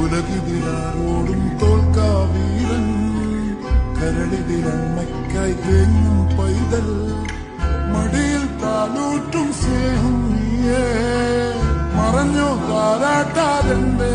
ഉലകിതിലാരോടും തോൽക്കാവീരൻ കരളിതിലമ്മയ്ക്കായി തേങ്ങും പൈതൽ മടിയിൽ താലൂട്ടും സ്നേഹം നീയേ മറഞ്ഞോ താരാട്ടാതെന്തേ